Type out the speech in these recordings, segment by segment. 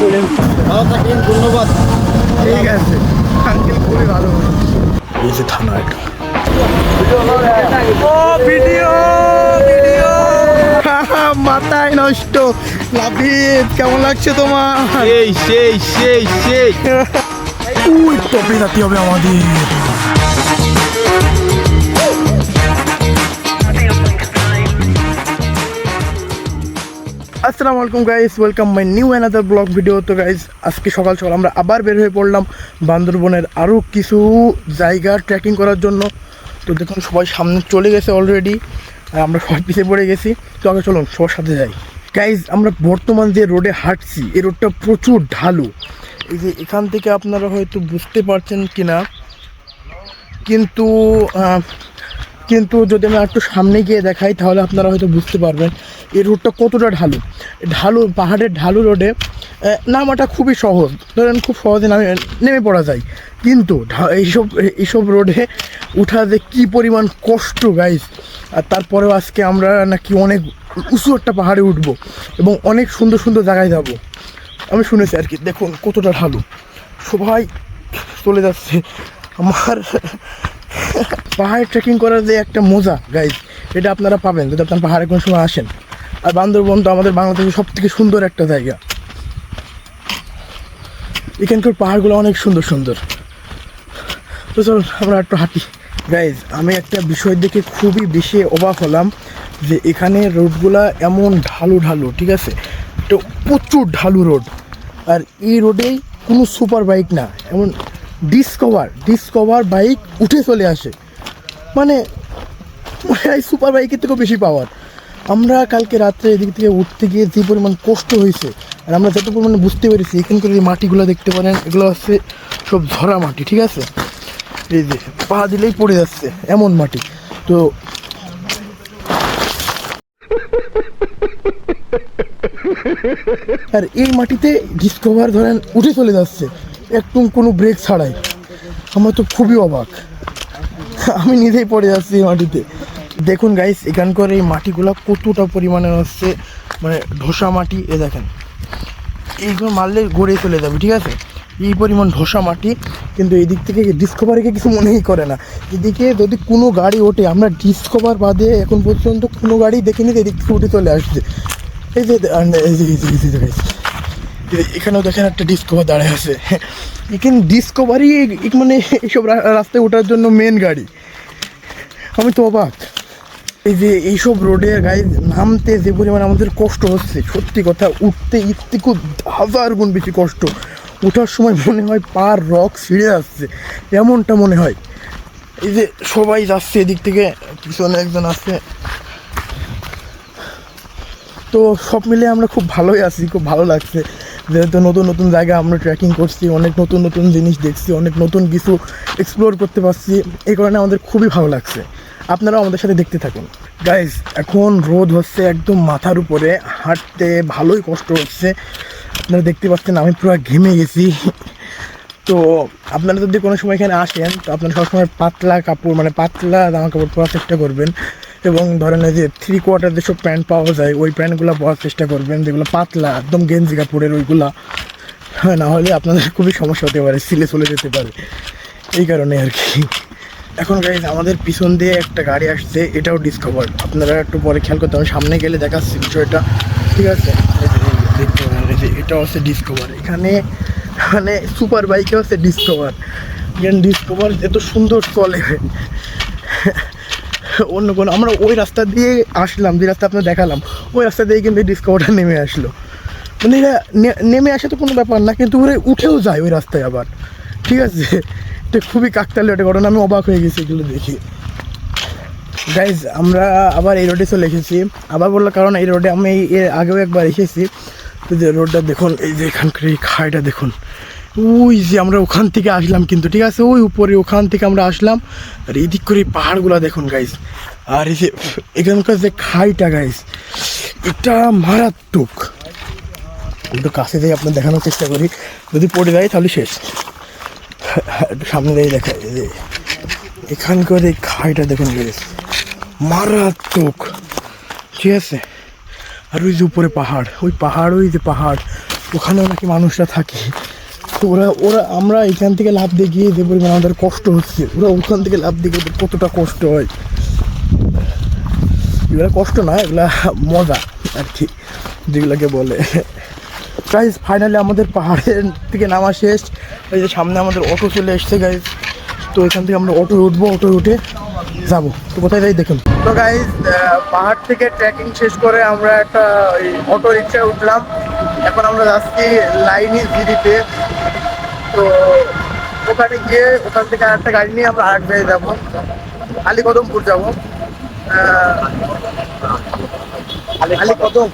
ভালো থাকেন, ধন্যবাদ। ঠিক আছে আঙ্কেল, খুবই ভালো। এই যে থানা এটা। ও ভিডিও ভিডিও মাথায় নষ্ট। লাভিত, কেমন লাগছে তোমার? সেই উই টপে যেতে হবে আমাদের। আসসালামু আলাইকুম guys, welcome my new another blog video. তো গাইস, আজকে সকাল সকাল আমরা আবার বের হয়ে পড়লাম বান্দরবনের আরও কিছু জায়গা ট্রেকিং করার জন্য। তো দেখুন সবাই সামনে চলে গেছে অলরেডি, আর আমরা সবাই পিছিয়ে পড়ে গেছি। তো আগে চলুন সবার সাথে যাই। গাইস, আমরা বর্তমান যে রোডে হাঁটছি, এই রোডটা প্রচুর ঢালু। এই যে এখান থেকে আপনারা হয়তো বুঝতে পারছেন কিনা, কিন্তু যদি আমি একটু সামনে গিয়ে দেখাই তাহলে আপনারা হয়তো বুঝতে পারবেন এই রোডটা কতটা ঢালু। পাহাড়ের ঢালু রোডে নামাটা খুবই সহজ, ধরেন খুব সহজে নেমে পড়া যায়। কিন্তু এইসব রোডে উঠা যে কী পরিমাণ কষ্ট গাইস। আর তারপরেও আজকে আমরা নাকি অনেক উঁচু একটা পাহাড়ে উঠবো এবং অনেক সুন্দর সুন্দর জায়গায় যাব, আমি শুনেছি আর কি। দেখুন কতটা ঢালু, সবাই চলে যাচ্ছে। আমার পাহাড়ে ট্রেকিং করার যে একটা মজা গাইজ, এটা আপনারা পাবেন যদি আপনার পাহাড়ে কোনো সময় আসেন। আর বান্দরবন তো আমাদের বাংলাদেশের সব থেকে সুন্দর একটা জায়গা। এখানকার পাহাড়গুলো অনেক সুন্দর সুন্দর। তো চলুন আমরা একটু হাঁটি গাইজ। আমি একটা বিষয় দেখে খুবই বেশি অবাক হলাম যে এখানে রোডগুলা এমন ঢালু, ঠিক আছে, তো প্রচুর ঢালু রোড। আর এই রোডেই কোনো সুপার বাইক না, এমন ডিসকভার বাইক উঠে চলে আসে। মানে এই সুপার বাইকের থেকেও বেশি পাওয়ার। আমরা কালকে রাত্রে এদিক থেকে উঠতে গিয়ে যে পরিমাণ কষ্ট হয়েছে, আর আমরা যত পরিমাণে বুঝতে পেরেছি, এখানকার এই মাটিগুলো দেখতে পারেন, এগুলো হচ্ছে সব ঝরা মাটি, ঠিক আছে। এই যে পা দিলেই পড়ে যাচ্ছে এমন মাটি। তো আর এই মাটিতে ডিসকভার ধরেন উঠে চলে যাচ্ছে একদম কোনো ব্রেক ছাড়াই। আমার তো খুবই অবাক, আমি নিজেই পড়ে যাচ্ছি এই মাটিতে। দেখুন গাইস, এখানকার এই মাটিগুলো কতটা পরিমাণে হচ্ছে মানে ধসা মাটি। এ দেখেন, এইগুলো মারলে গড়ে চলে যাবে, ঠিক আছে, এই পরিমাণ ধসা মাটি। কিন্তু এই দিক থেকে ডিসকভারকে কিছু মনেই করে না। এদিকে যদি কোনো গাড়ি ওঠে, আমরা ডিসকভার বাদে এখন পর্যন্ত কোনো গাড়ি দেখিনি যে এদিক থেকে উঠে চলে আসছে। এই যে এখানেও দেখেন একটা ডিসকভার দাঁড়ায় আছে। এখানে ডিসকভারই মানে এইসব রাস্তায় ওঠার জন্য মেন গাড়ি। আমি তো অবাক। এই যে এইসব রোডে গাইজ নামতে যে পরিমাণে আমাদের কষ্ট হচ্ছে, সত্যি কথা, উঠতে খুব 1000 গুণ বেশি কষ্ট। ওঠার সময় মনে হয় পার রক ছিঁড়ে যাচ্ছে, এমনটা মনে হয়। এই যে সবাই যাচ্ছে এদিক থেকে, পিছনে একজন আসছে। তো সব মিলে আমরা খুব ভালোই আছি, খুব ভালো লাগছে। যেহেতু নতুন নতুন জায়গা আমরা ট্রেকিং করছি, অনেক নতুন নতুন জিনিস দেখছি, অনেক নতুন কিছু এক্সপ্লোর করতে পারছি, এই কারণে আমাদের খুবই ভালো লাগছে। আপনারাও আমাদের সাথে দেখতে থাকুন গাইজ। এখন রোদ হচ্ছে একদম মাথার উপরে, হাঁটতে ভালোই কষ্ট হচ্ছে। আপনারা দেখতে পাচ্ছেন আমি পুরো ঘেমে গেছি। তো আপনারা যদি কোনো সময় এখানে আসেন, তো আপনারা সবসময় পাতলা কাপড়, মানে পাতলা জামা কাপড় পরার চেষ্টা করবেন। এবং ধরেন যে 3/4 যেসব প্যান্ট পাওয়া যায়, ওই প্যান্টগুলো পরার চেষ্টা করবেন, যেগুলো পাতলা একদম গেঞ্জি কাপড়ের ওইগুলা। হ্যাঁ, না হলে আপনাদের খুবই সমস্যা হতে পারে, সিলে চলে যেতে পারে, এই কারণে আর কি। এখন গাইজ আমাদের পিছন দিয়ে একটা গাড়ি আসছে, এটাও ডিসকভার। আপনারা একটু পরে খেয়াল করতে হবে, সামনে গেলে দেখাচ্ছি বিষয়টা, ঠিক আছে। দেখতে পাবেন যে এটা হচ্ছে ডিসকভার। এখানে মানে সুপার বাইকে হচ্ছে ডিসকভার। এখানে ডিসকভার এত সুন্দর চলে। অন্য কোনো, আমরা ওই রাস্তা দিয়ে আসলাম, যে রাস্তা আপনার দেখালাম, ওই রাস্তা দিয়ে কিন্তু ডিসকভারটা নেমে আসলো। মানে এরা নেমে আসে তো কোনো ব্যাপার না, কিন্তু ওরা উঠেও যায় ওই রাস্তায় আবার, ঠিক আছে। এটা খুবই কাকতালীয় একটা ঘটনা, আমি অবাক হয়ে গেছি এগুলো দেখি গাইজ। আমরা আবার এই রোডে চলে এসেছি, আবার বললাম কারণ এই রোডে আমি এর আগেও একবার এসেছি। তো যে রোডটা দেখুন, এই যে এখানকার এই খাইটা দেখুন, ওই যে আমরা ওখান থেকে আসলাম কিন্তু, ঠিক আছে, ওই উপরে ওখান থেকে আমরা আসলাম। আর এই দিক করে পাহাড়গুলো দেখুন গাইজ। আর এই যে এখানকার যে খাইটা গাইজ, এটা মারাত্মক। একটু কাছে যাই আপনার দেখানোর চেষ্টা করি, যদি পড়ে যায় তাহলে শেষ। একটু সামনে দিয়ে দেখায় যে এখানকার এই খাইটা দেখুন গাইজ, মারাত্মক, ঠিক আছে। আর ওই যে উপরে পাহাড়, ওই যে পাহাড় ওখানেও নাকি মানুষরা থাকে। তো ওরা ওরা আমরা এখান থেকে লাফ দিয়ে গিয়ে যে পরিমাণ আমাদের কষ্ট হচ্ছে, ওরা ওখান থেকে লাফ দিয়ে গিয়ে কতটা কষ্ট হয়। এগুলো কষ্ট না, এগুলা মজা আর কি, যেগুলোকে বলে। গাইজ ফাইনালি আমাদের পাহাড়ের থেকে নামা শেষ। এই যে সামনে আমাদের অটো চলে এসছে গাইজ। তো এখান থেকে আমরা অটো উঠবো, অটো উঠে যাবো। তো কোথায় যাই দেখুন। তো গাইজ পাহাড় থেকে ট্রেকিং শেষ করে আমরা একটা অটো রিক্সায় উঠলাম। এখন আমরা যাচ্ছি লাইনি দিদিতে। তো ওখানে গিয়ে ওখান থেকে আরেকটা গাড়ি নিয়ে আমরা আরেক জায়গায় যাবো, আলীকদমপুর যাবো। আলীকদম,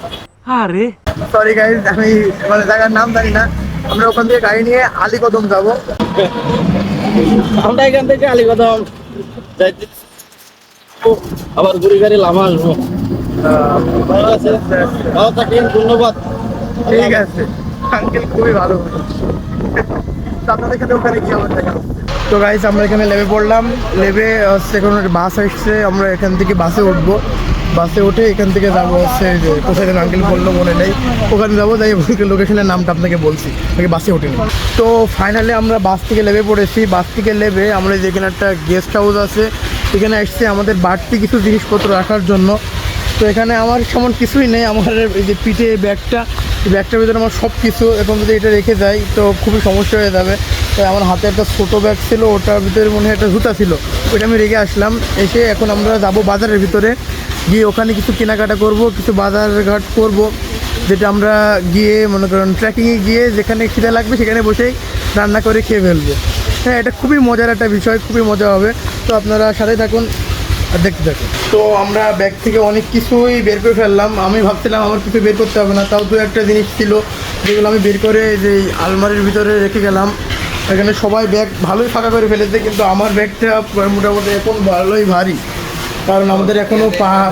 আরে সরি গাইজ, আমি মানে জায়গার নাম জানি না। আমরা ওখান থেকে গাড়ি নিয়ে আলীকদম যাবো। আমরা এখান থেকে আলীকদম যাইতে আবার ঘুরে গাড়ি লামা আসবো। ভালো আছে, ভালো থাকেন, ধন্যবাদ। ঠিক আছে আঙ্কেল, খুবই ভালো। তো আপনাদের সাথে ওখানে গিয়ে আমার দেখা হচ্ছে। তো গাইজ আমরা এখানে লেবে পড়লাম। লেবে হচ্ছে এখন বাস আসছে, আমরা এখান থেকে বাসে উঠবো। বাসে উঠে এখান থেকে যাবো হচ্ছে যে কোথায় যেন আঙ্কেল বললো মনে নেই, ওখানে যাবো। যাই লোকেশনের নামটা আপনাকে বলছি, আগে বাসে উঠিনি। তো ফাইনালি আমরা বাস থেকে লেবে পড়েছি। বাস থেকে লেবে আমরা যেখানে একটা গেস্ট হাউস আছে, এখানে এসছে আমাদের বাড়তি কিছু জিনিসপত্র রাখার জন্য। তো এখানে আমার তেমন কিছুই নেই। আমার এই যে পিঠে ব্যাগটা, এই ব্যাগটার ভিতরে আমার সব কিছু। এখন যদি এটা রেখে যাই তো খুবই সমস্যা হয়ে যাবে। তাই আমার হাতে একটা ছোটো ব্যাগ ছিল, ওটার ভিতরে মনে হয় একটা জুতা ছিল, ওইটা আমি রেখে আসলাম। এসে এখন আমরা যাব বাজারের ভিতরে, গিয়ে ওখানে কিছু কেনাকাটা করব, কিছু বাজারঘাট করব, যেটা আমরা গিয়ে মনে করেন ট্রেকিংয়ে গিয়ে যেখানে খিদে লাগবে সেখানে বসেই রান্না করে খেয়ে ফেলবো। হ্যাঁ, এটা খুবই মজার একটা বিষয়, খুবই মজা হবে। তো আপনারা সাথে থাকুন আর দেখতে থাকুন। তো আমরা ব্যাগ থেকে অনেক কিছুই বের করে ফেললাম। আমি ভাবছিলাম আমার কিছু বের করতে হবে না, তাও দু একটা জিনিস ছিল যেগুলো আমি বের করে যে আলমারির ভিতরে রেখে গেলাম। এখানে সবাই ব্যাগ ভালোই ফাঁকা করে ফেলেছে, কিন্তু আমার ব্যাগটা মোটামুটি এখন ভালোই ভারী। কারণ আমাদের এখনও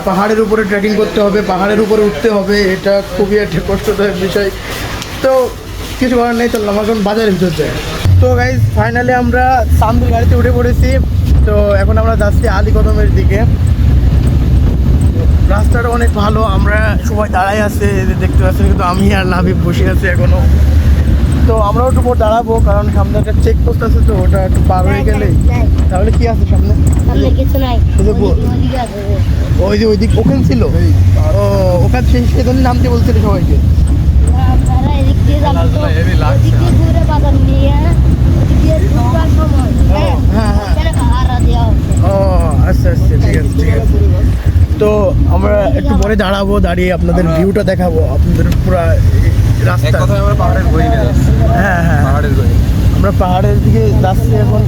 পাহাড়ের উপরে ট্রেকিং করতে হবে, পাহাড়ের উপরে উঠতে হবে, এটা খুবই একটা কষ্টদায়ক বিষয়। তো কিছু করার নেই, চললাম এখন বাজারের ভিতর যাই। তো গাইজ ফাইনালি আমরা সামদুর গাড়িতে উঠে পড়েছি। তো এখন আমরা যাচ্ছি আলীকদমের দিকে। রাস্তাটা অনেক ভালো, আমরা সবাই দাঁড়াই আছে দেখতে পাচ্ছি, কিন্তু আমি আর লাভিব বসে আছি এখনো। তো আমরাও একটু পর দাঁড়াবো, কারণ সামনে একটা চেক পোস্ট আছে, তো ওটা একটু পার হয়ে গেলে। তাহলে কি আছে সামনে? কিছু নাই, ওই যে ওইদিক ওখানে ছিল। ও ওখানে সেই জন্য নামতে বলছিল সবাইকে। আপনারা এদিক দিয়ে যাবেন তো, ওদিক দিয়ে ঘুরে বাজার নিয়ে ওদিক দিয়ে ঢোকার সময় হ্যাঁ হ্যাঁ। এখানে ভাড়া দেওয়া হচ্ছে। ও আচ্ছা আচ্ছা, ঠিক আছে ঠিক আছে। তো আমরা একটু পরে দাঁড়াবো, দাঁড়িয়ে আপনাদের ভিউটা দেখাবো, আপনাদের পুরা রাস্তা। আমরা পাহাড়ের বই নিয়ে যাচ্ছি, হ্যাঁ হ্যাঁ, পাহাড়ের বই। আমরা পাহাড়ের দিকে যাচ্ছি এখন,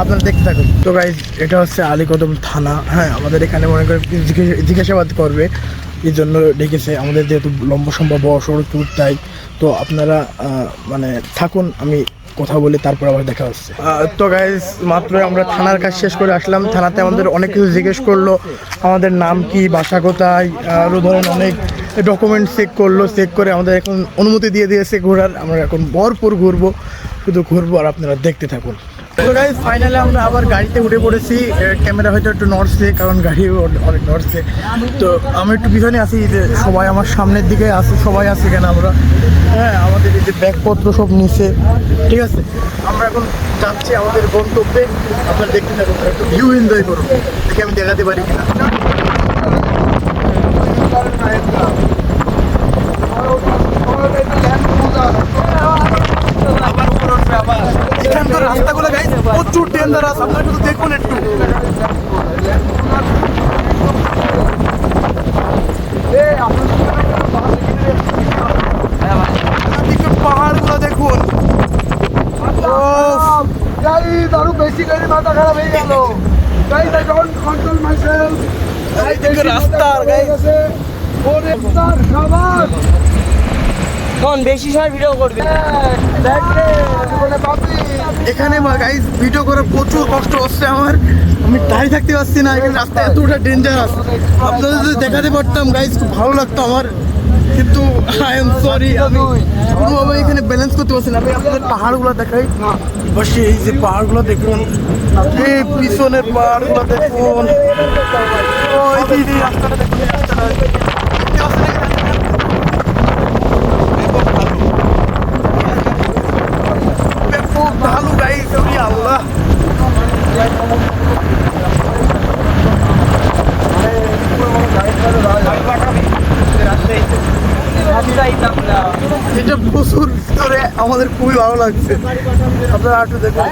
আপনারা দেখতে থাকুন। তো গাইজ এটা হচ্ছে আলীকদম থানা। হ্যাঁ, আমাদের এখানে মনে করে জিজ্ঞাসাবাদ করবে, এই জন্য ডেকেছে আমাদের, যেহেতু লম্বা সম্ভব সড়ক ট্যুর, তাই। তো আপনারা মানে থাকুন, আমি কথা বলে তারপর আবার দেখা হচ্ছে। তো গাইজ মাত্র আমরা থানার কাজ শেষ করে আসলাম। থানাতে আমাদের অনেক কিছু জিজ্ঞেস করলো, আমাদের নাম কি, বাসা কোথায়, আরও ধরেন অনেক ডকুমেন্ট চেক করলো। চেক করে আমাদের এখন অনুমতি দিয়ে দিয়েছে ঘোরার। আমরা এখন ভরপুর ঘুরবো, শুধু ঘুরবো আর আপনারা দেখতে থাকুন। তো গাইজ ফাইনালি আমরা আবার গাড়িতে উঠে পড়েছি। ক্যামেরা হয়তো একটু নড়ছে, কারণ গাড়ি অনেক নড়ছে। তো আমি একটু পিছনে আছি, যে সবাই আমার সামনের দিকে আছে, সবাই আছে কেন আমরা। হ্যাঁ, আমাদের এই যে ব্যাগপত্র সব নিচে, ঠিক আছে। আমরা এখন যাচ্ছি আমাদের গন্তব্যে, আপনারা দেখতে থাকুন, একটু ভিউ এনজয় করুন, দেখে আমি দেখাতে পারি কিনা। এখানকার রাস্তাগুলো গাইজ প্রচুর ডেঞ্জারাস, আপনারা শুধু দেখুন একটু। পাহাড়গুলো দেখুন, আরো বেশি গাড়ি মাথা খারাপ হয়ে গেল। Guys I don't control myself. রাস্তা খাবার তখন বেশি সময় ভিডিও করবে। এখানে গাইজ ভিডিও করে প্রচুর কষ্ট হচ্ছে আমার, আমি দাঁড়িয়ে থাকতে পারছি না। এখানে রাস্তা এতটা ডেঞ্জারাস, আপনাদের যদি দেখাতে পারতাম গাইজ খুব ভালো লাগতো আমার, কিন্তু আই এম সরি, আমি কোনোভাবে এখানে ব্যালেন্স করতে পারছি না। আমি আপনাদের পাহাড়গুলো দেখাই, বসে এই যে পাহাড়গুলো দেখুন, এই পিছনের পাহাড়গুলো দেখুন, ওই যে এই রাস্তাটা দেখুন, এই রাস্তাটা দেখতে পাচ্ছেন? এটা প্রচুর ভিতরে আমাদের খুবই ভালো লাগছে। আপনারা একটু দেখুন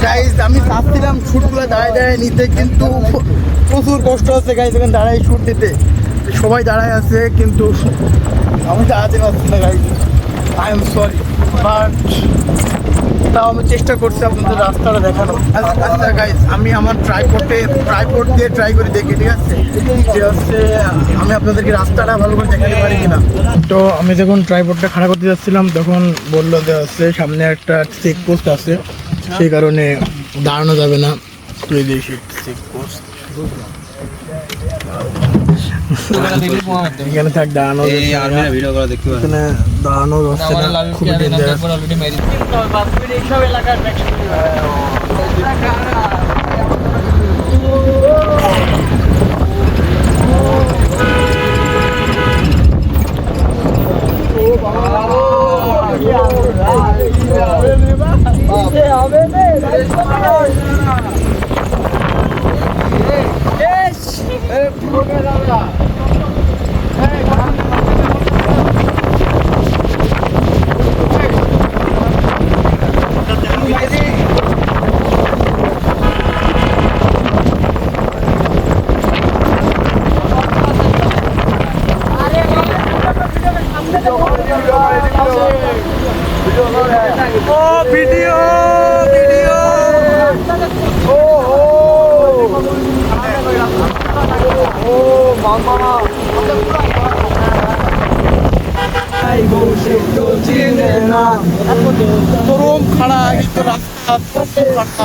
গাইজ, আমি চাচ্ছিলাম শুটগুলো দাঁড়ায় দাঁড়ায় নিতে, কিন্তু প্রচুর কষ্ট হচ্ছে গাইজ এখানে দাঁড়ায় শুট নিতে। সবাই দাঁড়ায় আছে কিন্তু আমি দাঁড়াতে পারছি না guys, I am sorry, but তাও আমি চেষ্টা করছি আপনাদের রাস্তাটা দেখানো। আচ্ছা গাইজ, আমি আমার ট্রাইপড দিয়ে ট্রাই করে দেখি, ঠিক আছে, যে হচ্ছে আমি আপনাদেরকে রাস্তাটা ভালো করে দেখাতে পারি কিনা। তো আমি যখন ট্রাইপডটা খাড়া করতে যাচ্ছিলাম তখন বললো যে হচ্ছে সামনে একটা চেক পোস্ট আছে, সেই কারণে দাঁড়ানো যাবে না। তো এই যে চেক পোস্ট, এখানে থাক, দাঁড়ানো এখানে দাঁড়ানো যাচ্ছে না, খুবই ডেঞ্জারাস। চরম খাড়া কিন্তু রাস্তা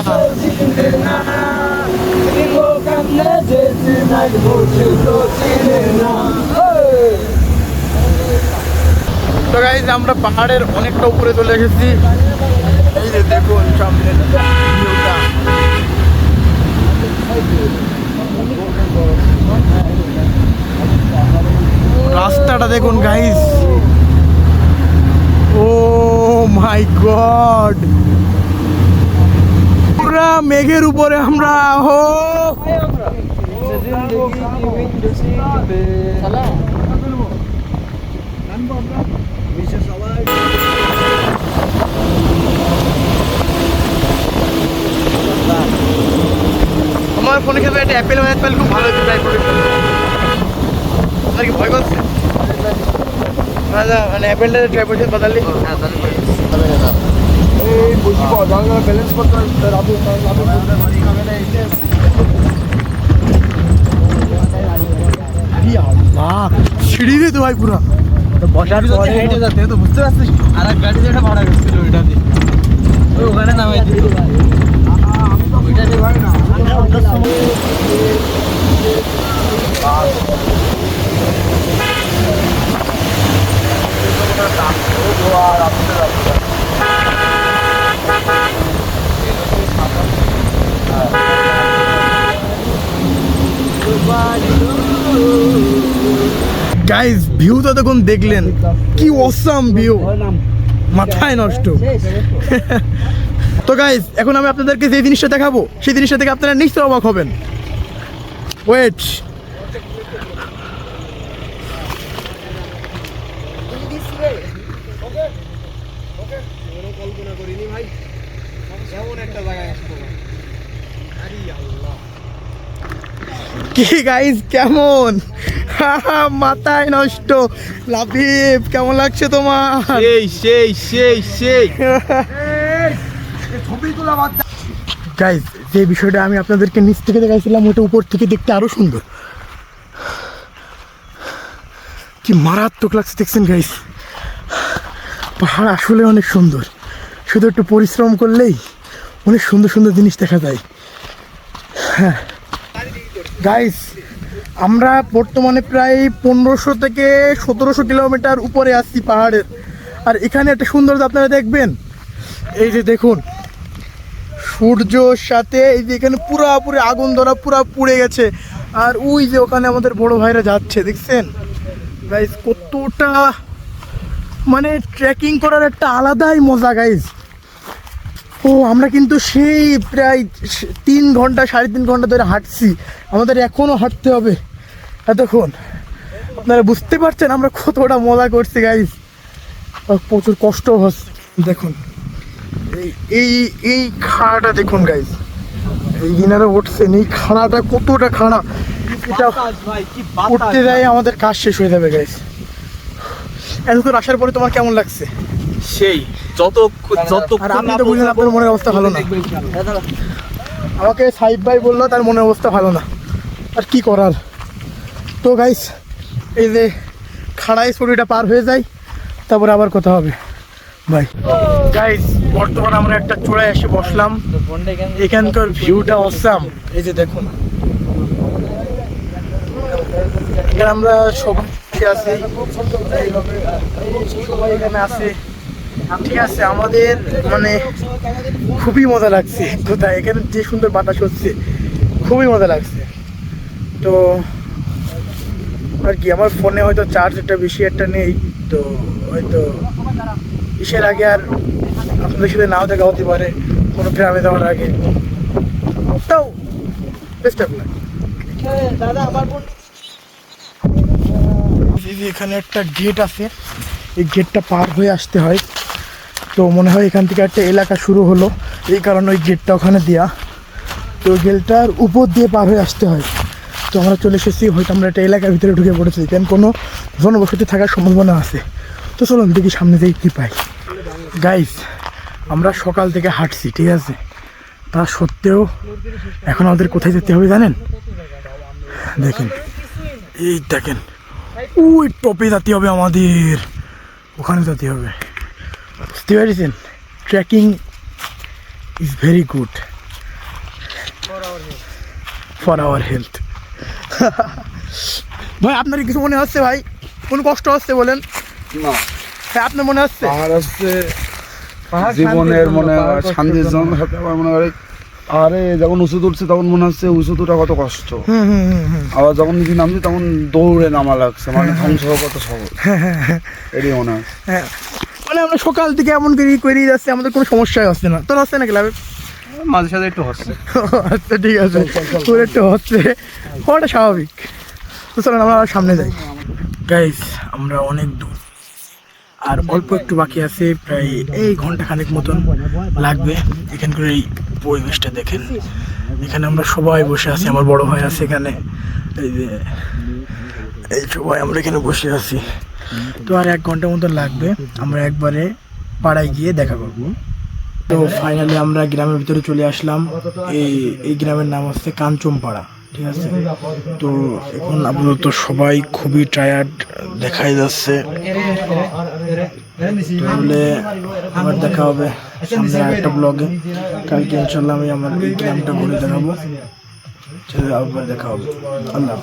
তো গাইজ, আমরা পাহাড়ের অনেকটা উপরে চলে এসেছি। এই যে দেখুন সামনের ভিউটা, রাস্তাটা দেখুন গাইজ, ও মাই গড, পুরা মেঘের উপরে আমরা। হো আমার ফোনে খেতে একটা অ্যাপেল খুব ভালো হচ্ছে, ট্রাই করে। আপনার কি ভয় করছে? মানে অ্যাপেলটা ট্রাই করছে বদলে ব্যালেন্স করতে সিঁড়ি দিয়ে তো ভাই পুরা বসার পরে হেঁটে যেতে তো বুঝতে পারছিস, আর এক গাড়ি যেটা ভাড়া করছিল ওইটা দিয়ে ওখানে নামাই দিল। গাইজ, ভিউটা তখন দেখলেন কি অসাম ভিউ, মাথায় নষ্ট। তো গাইজ, এখন আমি আপনাদেরকে যে জিনিসটা দেখাবো সেই জিনিসটা থেকে আপনারা নিশ্চয় অবাক হবেন। ওয়েট, কি গাইজ, কেমন মাথায় নষ্ট। লাবিব, কেমন লাগছে তোমার? গাইজ, যে বিষয়টা আমি আপনাদেরকে নিচ থেকে দেখাইছিলাম ওটা উপর থেকে দেখতে আরো সুন্দর, কি মারাত্মক লাগছে দেখছেন গাইজ। পাহাড় আসলে অনেক সুন্দর, শুধু একটু পরিশ্রম করলেই অনেক সুন্দর সুন্দর জিনিস দেখা যায়। হ্যাঁ গাইজ, আমরা বর্তমানে প্রায় 1500 থেকে 1700 কিলোমিটার উপরে আসছি পাহাড়ের। আর এখানে একটা সৌন্দর্য আপনারা দেখবেন, এই যে দেখুন সূর্যর সাথে এই যে এখানে পুরোপুরি আগুন ধরা, পুরা পুড়ে গেছে। আর ওই যে ওখানে আমাদের বড় ভাইরা যাচ্ছে, দেখছেন গাইজ, কতটা মানে ট্রেকিং করার একটা আলাদাই মজা গাইজ। ও আমরা কিন্তু সেই প্রায় 3 ঘন্টা 3.5 ঘন্টা ধরে হাঁটছি, আমাদের এখনও হাঁটতে হবে এতক্ষণ। আপনারা বুঝতে পারছেন আমরা কতটা মজা করছি গাইস, প্রচুর কষ্ট হচ্ছে। দেখুন এই এই খাড়াটা দেখুন গাইস, এই দিনারে উঠছেন, এই খাড়াটা কতটা খাড়া, এটা উঠতে যায় আমাদের কাজ শেষ হয়ে যাবে গাইস। এতদূর আসার পরে তোমার কেমন লাগছে? সেই যত আর আপনি তো বুঝলেন আপনার মনের অবস্থা ভালো না। আমাকে সাইব ভাই বললো তার মনের অবস্থা ভালো না, আর কি করার। তো গাইস এই যে খাড়াই স্কুটিটা পার হয়ে যায়, তারপরে আবার কথা হবে ভাই। গাইস বর্তমানে আমরা একটা চূড়ায় এসে বসলাম, এখানকার ভিউটা অসাম। এই যে দেখুন এখানে আমরা সবাই আছি, সবাই এখানে আছে, ঠিক আছে। আমাদের মানে খুবই মজা লাগছে, কোথায় এখানে যে সুন্দর বাতাস হচ্ছে, খুবই মজা লাগছে। তো আর কি, আমার ফোনে হয়তো চার্জ একটা বেশি একটা নেই, তো হয়তো ইসের আগে আর আপনাদের সাথে নাও দেখা হতে পারে কোনো গ্রামে যাওয়ার আগে, তাও বেস্ট অফ লাক। দাদা আমার এখানে একটা গেট আছে, এই গেটটা পার হয়ে আসতে হয়। তো মনে হয় এখান থেকে একটা এলাকা শুরু হলো, এই কারণে ওই গেটটা ওখানে দেওয়া। তো গেটটার উপর দিয়ে পার হয়ে আসতে হয়। তো আমরা চলে এসেছি, হয়তো আমরা একটা এলাকার ভিতরে ঢুকে পড়েছি, এখানে কোনো জনবসতি থাকার সম্ভাবনা আছে। তো চলুন দেখি সামনে থেকে কী পাই। গাইস আমরা সকাল থেকে হাঁটছি, ঠিক আছে, তা সত্ত্বেও এখন আমাদের কোথায় যেতে হবে জানেন? দেখেন এই দেখেন ওই টপে যেতে হবে আমাদের, ওখানে যেতে হবে। বুঝতে পেরেছেন? Trekking is very good for our health. ভাই আপনার কিছু মনে হচ্ছে? ভাই কোনো কষ্ট হচ্ছে বলেন? না, হ্যাঁ আপনার মনে হচ্ছে? পাহাড় হচ্ছে জীবনের মনে শান্তির জন্য সাথে আমার মনে হয়। আরে যখন উঁচু তুলছে তখন মনে হচ্ছে উঁচু তোটা কত কষ্ট, আবার যখন নিচে নামছি তখন দৌড়ে নামা লাগছে, মানে ধ্বংস কত সহজ, এটাই মনে হয়। হ্যাঁ মানে আমরা সকাল থেকে এমন করে যাচ্ছি, আমাদের কোনো সমস্যাই হচ্ছে না। তোর হচ্ছে নাকি লাভে? মাঝে সাথে একটু হচ্ছে। আচ্ছা ঠিক আছে, তোর একটু হচ্ছে, হওয়াটা স্বাভাবিক। তো চলেন আমরা সামনে যাই। গাইস আমরা অনেক দূর, আর অল্প একটু বাকি আছে, প্রায় এই ঘন্টা খানেক মতন লাগবে। এখানকার এই পরিবেশটা দেখেন, এখানে আমরা সবাই বসে আছি, আমার বড় ভাই আছে এখানে, এই যে এই সবাই আমরা এখানে বসে আছি। তো আর 1 ঘন্টা মতন লাগবে, আমরা একবারে পাড়ায় গিয়ে দেখা করবো। তো ফাইনালি আমরা গ্রামের ভিতরে চলে আসলাম। এই গ্রামের নাম হচ্ছে কাঞ্চনপাড়া, ঠিক আছে। তো এখন আপাতত সবাই খুবই টায়ার্ড দেখাই যাচ্ছে, তাহলে আবার দেখা হবে সামনে একটা ব্লগে। কালকে ইনশাল্লাহ আমি আমার এই গ্রামটা ঘুরে দেখাবো, আবার দেখা হবে। আল্লাহ।